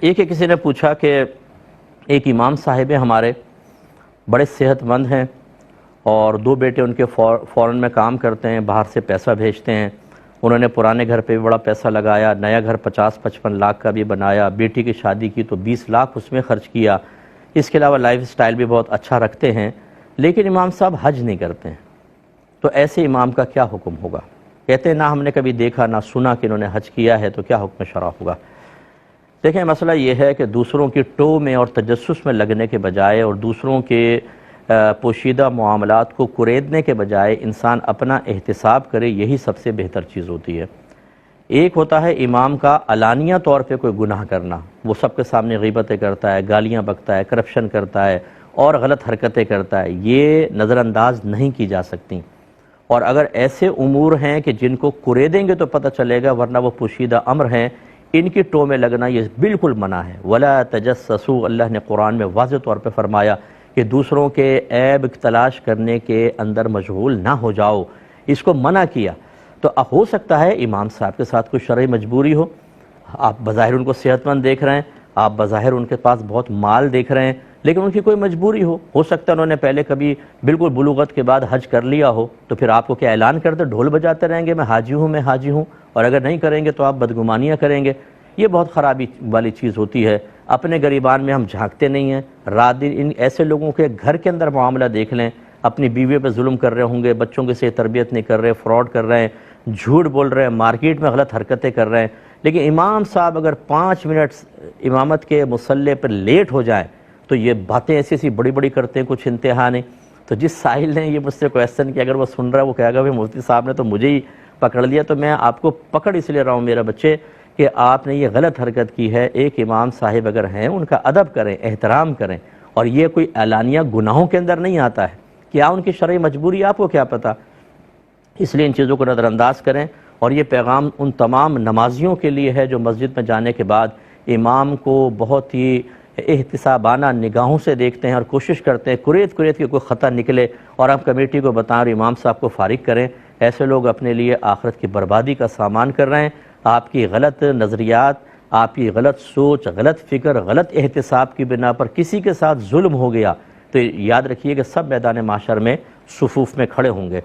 ایک کسی نے پوچھا کہ ایک امام صاحب ہمارے بڑے صحت مند ہیں اور دو بیٹے ان کے فورن میں کام کرتے ہیں، باہر سے پیسہ بھیجتے ہیں۔ انہوں نے پرانے گھر پہ بھی بڑا پیسہ لگایا، نیا گھر 50-55 لاکھ کا بھی بنایا، بیٹی کی شادی کی تو 20 لاکھ اس میں خرچ کیا، اس کے علاوہ لائف سٹائل بھی بہت اچھا رکھتے ہیں، لیکن امام صاحب حج نہیں کرتے ہیں، تو ایسے امام کا کیا حکم ہوگا؟ کہتے ہیں نہ ہم نے کبھی دیکھا نہ سنا کہ انہوں نے حج کیا ہے، تو کیا حکم شرع ہوگا؟ دیکھیں، مسئلہ یہ ہے کہ دوسروں کی ٹو میں اور تجسس میں لگنے کے بجائے اور دوسروں کے پوشیدہ معاملات کو کریدنے کے بجائے انسان اپنا احتساب کرے، یہی سب سے بہتر چیز ہوتی ہے۔ ایک ہوتا ہے امام کا علانیہ طور پہ کوئی گناہ کرنا، وہ سب کے سامنے غیبتیں کرتا ہے، گالیاں بکتا ہے، کرپشن کرتا ہے اور غلط حرکتیں کرتا ہے، یہ نظر انداز نہیں کی جا سکتی۔ اور اگر ایسے امور ہیں کہ جن کو کریدیں گے تو پتہ چلے گا، ورنہ وہ پوشیدہ امر ہیں، ان کی ٹو میں لگنا یہ بالکل منع ہے۔ وَلَا تَجَسَّسُوا، اللہ نے قرآن میں واضح طور پہ فرمایا کہ دوسروں کے عیب تلاش کرنے کے اندر مشغول نہ ہو جاؤ، اس کو منع کیا۔ تو ہو سکتا ہے امام صاحب کے ساتھ کوئی شرعی مجبوری ہو، آپ بظاہر ان کو صحت مند دیکھ رہے ہیں، آپ بظاہر ان کے پاس بہت مال دیکھ رہے ہیں، لیکن ان کی کوئی مجبوری ہو سکتا ہے انہوں نے پہلے کبھی بالکل بلوغت کے بعد حج کر لیا ہو، تو پھر آپ کو کیا اعلان کرتے ڈھول بجاتے رہیں گے میں حاجی ہوں میں حاجی ہوں، اور اگر نہیں کریں گے تو آپ بدگمانیاں کریں گے؟ یہ بہت خرابی والی چیز ہوتی ہے۔ اپنے گریبان میں ہم جھانکتے نہیں ہیں، رات دن ان ایسے لوگوں کے گھر کے اندر معاملہ دیکھ لیں، اپنی بیوی پہ ظلم کر رہے ہوں گے، بچوں کے سے تربیت نہیں کر رہے، فراڈ کر رہے ہیں، جھوٹ بول رہے ہیں، مارکیٹ میں غلط حرکتیں کر رہے ہیں، لیکن امام صاحب اگر 5 منٹ امامت کے مصلی پر لیٹ ہو جائیں تو یہ باتیں ایسی ایسی بڑی بڑی کرتے ہیں، کچھ انتہا نہیں۔ تو جس ساحل نے یہ مجھ سے کویسچن کیا، اگر وہ سن رہا ہے وہ کہے گا مفتی صاحب نے تو مجھے ہی پکڑ لیا، تو میں آپ کو پکڑ اس لیے رہا ہوں میرے بچے کہ آپ نے یہ غلط حرکت کی ہے۔ ایک امام صاحب اگر ہیں ان کا ادب کریں، احترام کریں، اور یہ کوئی اعلانیہ گناہوں کے اندر نہیں آتا ہے، کیا ان کی شرعی مجبوری آپ کو کیا پتہ؟ اس لیے ان چیزوں کو نظر انداز کریں۔ اور یہ پیغام ان تمام نمازیوں کے لیے ہے جو مسجد میں جانے کے بعد امام کو بہت ہی احتسابانہ نگاہوں سے دیکھتے ہیں اور کوشش کرتے ہیں کریت کے کوئی خطا نکلے اور آپ کمیٹی کو بتائیں اور امام صاحب کو فارغ کریں۔ ایسے لوگ اپنے لیے آخرت کی بربادی کا سامان کر رہے ہیں۔ آپ کی غلط نظریات، آپ کی غلط سوچ، غلط فکر، غلط احتساب کی بنا پر کسی کے ساتھ ظلم ہو گیا تو یاد رکھیے کہ سب میدان محشر میں صفوف میں کھڑے ہوں گے۔